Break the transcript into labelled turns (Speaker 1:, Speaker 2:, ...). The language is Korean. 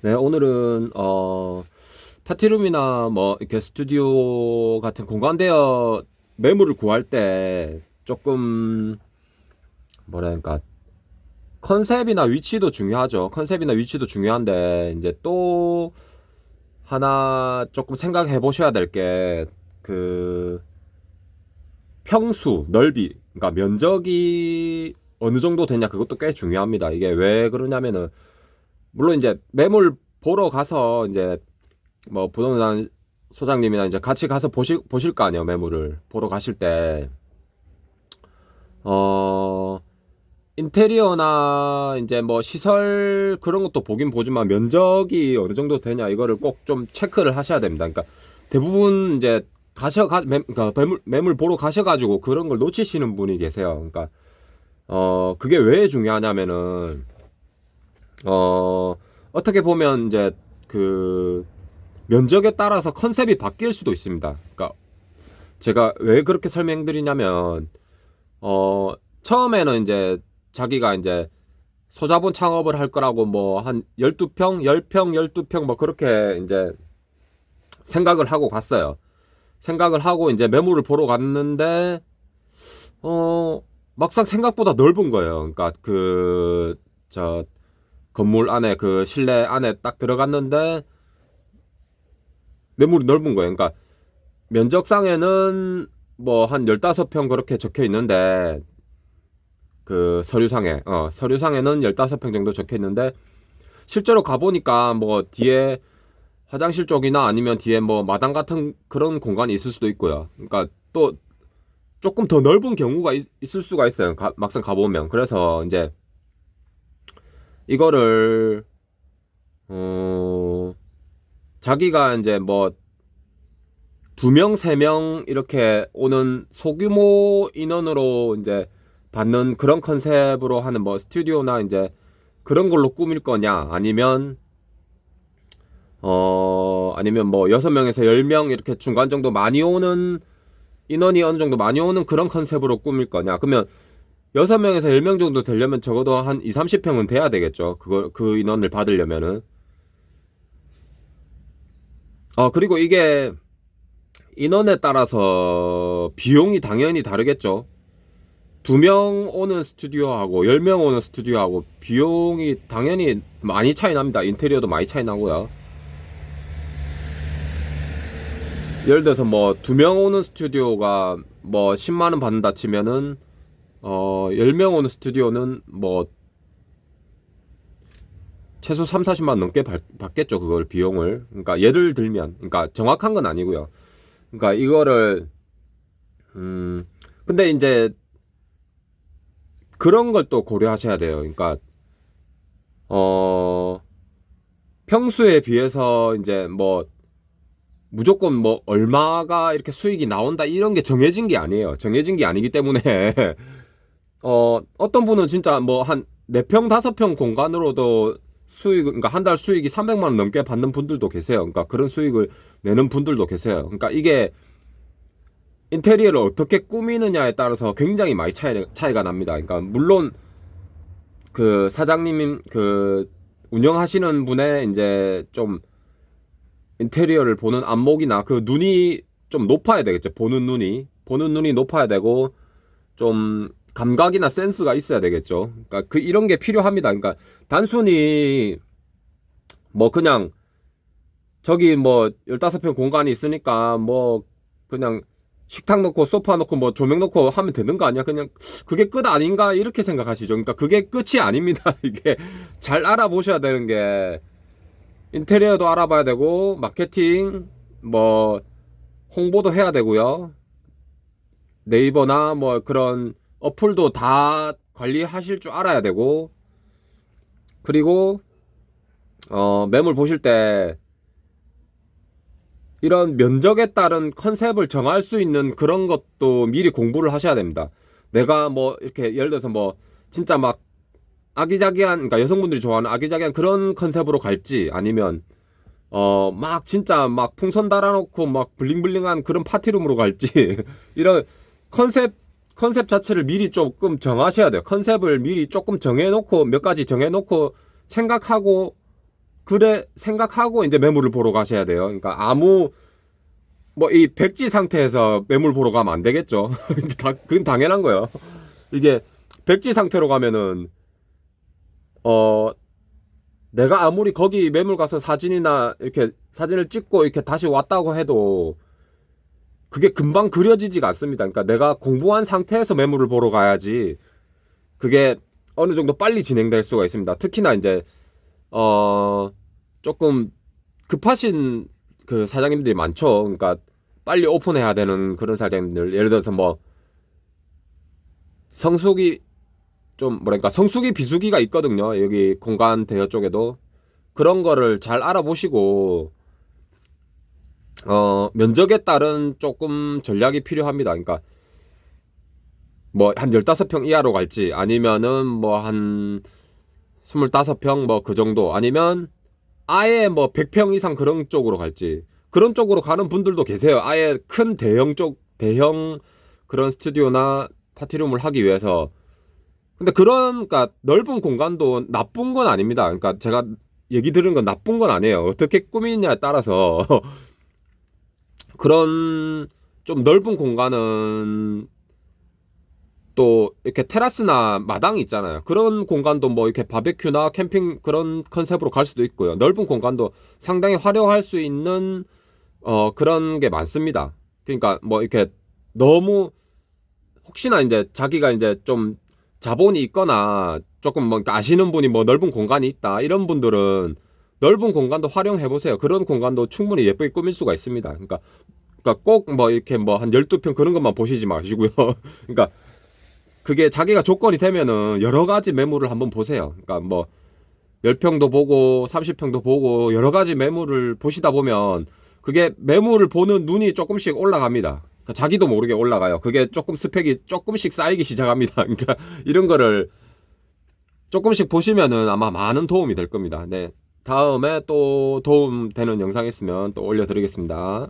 Speaker 1: 네, 오늘은 파티룸이나 뭐 이렇게 스튜디오 같은 공간대여 매물을 구할 때 조금 뭐랄까 컨셉이나 위치도 중요하죠. 컨셉이나 위치도 중요한데 이제 또 하나 조금 생각해 보셔야 될 게 그 평수, 넓이, 그러니까 면적이 어느 정도 되냐 그것도 꽤 중요합니다. 이게 왜 그러냐면은 물론 이제 매물 보러 가서 이제 뭐 부동산 소장님이나 이제 같이 가서 보실 거 아니에요. 매물을 보러 가실 때 어 인테리어나 이제 뭐 시설 그런 것도 보긴 보지만 면적이 어느 정도 되냐 이거를 꼭 좀 체크를 하셔야 됩니다. 그러니까 대부분 이제 그러니까 매물 보러 가셔가지고 그런 걸 놓치시는 분이 계세요. 그러니까 그게 왜 중요하냐면은 어떻게 보면 이제 그 면적에 따라서 컨셉이 바뀔 수도 있습니다. 그러니까 제가 왜 그렇게 설명드리냐면 처음에는 이제 자기가 이제 소자본 창업을 할 거라고 뭐 한 12평, 10평, 12평 뭐 그렇게 이제 생각을 하고 갔어요. 생각을 하고 이제 매물을 보러 갔는데 막상 생각보다 넓은 거예요. 그러니까 그 저 건물 안에 그 실내 안에 딱 들어갔는데 매물이 넓은 거예요. 그러니까 면적상에는 뭐 한 15평 그렇게 적혀 있는데 그 서류상에는 15평 정도 적혀 있는데 실제로 가보니까 뭐 뒤에 화장실 쪽이나 아니면 뒤에 뭐 마당 같은 그런 공간이 있을 수도 있고요. 그러니까 또 조금 더 넓은 경우가 있을 수가 있어요. 막상 가보면. 그래서 이제 이거를 어 자기가 이제 뭐 2명, 3명 이렇게 오는 소규모 인원으로 이제 받는 그런 컨셉으로 하는 뭐 스튜디오나 이제 그런 걸로 꾸밀 거냐 아니면 뭐 6명에서 10명 이렇게 중간 정도 많이 오는 인원이 어느 정도 많이 오는 그런 컨셉으로 꾸밀 거냐. 그러면 6명에서 10명 정도 되려면 적어도 한 2, 30평은 돼야 되겠죠. 그 인원을 받으려면은. 그리고 이게 인원에 따라서 비용이 당연히 다르겠죠. 2명 오는 스튜디오하고 10명 오는 스튜디오하고 비용이 당연히 많이 차이 납니다. 인테리어도 많이 차이 나고요. 예를 들어서 뭐 2명 오는 스튜디오가 뭐 10만원 받는다 치면은 10명 오는 스튜디오는 뭐 최소 3, 40만 넘게 받겠죠. 그걸 비용을. 그러니까 예를 들면 그러니까 정확한 건 아니고요. 그러니까 이거를 근데 이제 그런 걸 또 고려하셔야 돼요. 그러니까 평수에 비해서 이제 뭐 무조건 뭐 얼마가 이렇게 수익이 나온다 이런 게 정해진 게 아니에요. 정해진 게 아니기 때문에 어떤 분은 진짜 뭐 한 4평, 5평 공간으로도 그러니까 한 달 수익이 300만 원 넘게 받는 분들도 계세요. 그러니까 그런 수익을 내는 분들도 계세요. 그러니까 이게 인테리어를 어떻게 꾸미느냐에 따라서 굉장히 많이 차이가 납니다. 그러니까 물론 그 사장님 그 운영하시는 분의 이제 좀 인테리어를 보는 안목이나 그 눈이 좀 높아야 되겠죠. 보는 눈이 높아야 되고 좀 감각이나 센스가 있어야 되겠죠. 그러니까 이런 게 필요합니다. 그러니까 단순히 뭐 그냥 저기 뭐 15평 공간이 있으니까 뭐 그냥 식탁 놓고 소파 놓고 뭐 조명 놓고 하면 되는 거 아니야? 그냥 그게 끝 아닌가 이렇게 생각하시죠. 그러니까 그게 끝이 아닙니다. 이게 잘 알아보셔야 되는 게 인테리어도 알아봐야 되고 마케팅 뭐 홍보도 해야 되고요. 네이버나 뭐 그런 어플도 다 관리하실 줄 알아야 되고 그리고 매물 보실 때 이런 면적에 따른 컨셉을 정할 수 있는 그런 것도 미리 공부를 하셔야 됩니다. 내가 뭐 이렇게 예를 들어서 뭐 진짜 막 아기자기한 그러니까 여성분들이 좋아하는 아기자기한 그런 컨셉으로 갈지 아니면 막 진짜 막 풍선 달아놓고 막 블링블링한 그런 파티룸으로 갈지 이런 컨셉 자체를 미리 조금 정하셔야 돼요. 컨셉을 미리 조금 정해놓고 몇 가지 정해놓고 생각하고 그래 생각하고 이제 매물을 보러 가셔야 돼요. 그러니까 아무 뭐 이 백지 상태에서 매물 보러 가면 안 되겠죠. 그건 당연한 거예요. 이게 백지 상태로 가면은 어 내가 아무리 거기 매물 가서 사진이나 이렇게 사진을 찍고 이렇게 다시 왔다고 해도 그게 금방 그려지지가 않습니다. 그러니까 내가 공부한 상태에서 매물을 보러 가야지 그게 어느 정도 빨리 진행될 수가 있습니다. 특히나 이제 어 조금 급하신 그 사장님들이 많죠. 그러니까 빨리 오픈해야 되는 그런 사장님들, 예를 들어서 뭐 성수기 좀 뭐랄까 성수기 비수기가 있거든요. 여기 공간 대여 쪽에도 그런 거를 잘 알아보시고 면적에 따른 조금 전략이 필요합니다. 그러니까 뭐 한 15평 이하로 갈지 아니면은 뭐 한 25평 뭐 그 정도 아니면 아예 뭐 100평 이상 그런 쪽으로 갈지 그런 쪽으로 가는 분들도 계세요. 아예 큰 대형 그런 스튜디오나 파티룸을 하기 위해서. 근데 그러니까 넓은 공간도 나쁜 건 아닙니다. 그러니까 제가 얘기 들은 건 나쁜 건 아니에요. 어떻게 꾸미느냐에 따라서 그런 좀 넓은 공간은 또 이렇게 테라스나 마당이 있잖아요. 그런 공간도 뭐 이렇게 바베큐나 캠핑 그런 컨셉으로 갈 수도 있고요. 넓은 공간도 상당히 활용할 수 있는 그런 게 많습니다. 그러니까 뭐 이렇게 너무 혹시나 이제 자기가 이제 좀 자본이 있거나 조금 뭐 아시는 분이 뭐 넓은 공간이 있다 이런 분들은 넓은 공간도 활용해 보세요. 그런 공간도 충분히 예쁘게 꾸밀 수가 있습니다. 그러니까 꼭 뭐 이렇게 뭐 한 12평 그런 것만 보시지 마시고요. 그러니까 그게 자기가 조건이 되면은 여러 가지 매물을 한번 보세요. 그러니까 뭐 10평도 보고 30평도 보고 여러 가지 매물을 보시다 보면 그게 매물을 보는 눈이 조금씩 올라갑니다. 그러니까 자기도 모르게 올라가요. 그게 조금 스펙이 조금씩 쌓이기 시작합니다. 그러니까 이런 거를 조금씩 보시면은 아마 많은 도움이 될 겁니다. 네. 다음에 또 도움 되는 영상 있으면 또 올려드리겠습니다.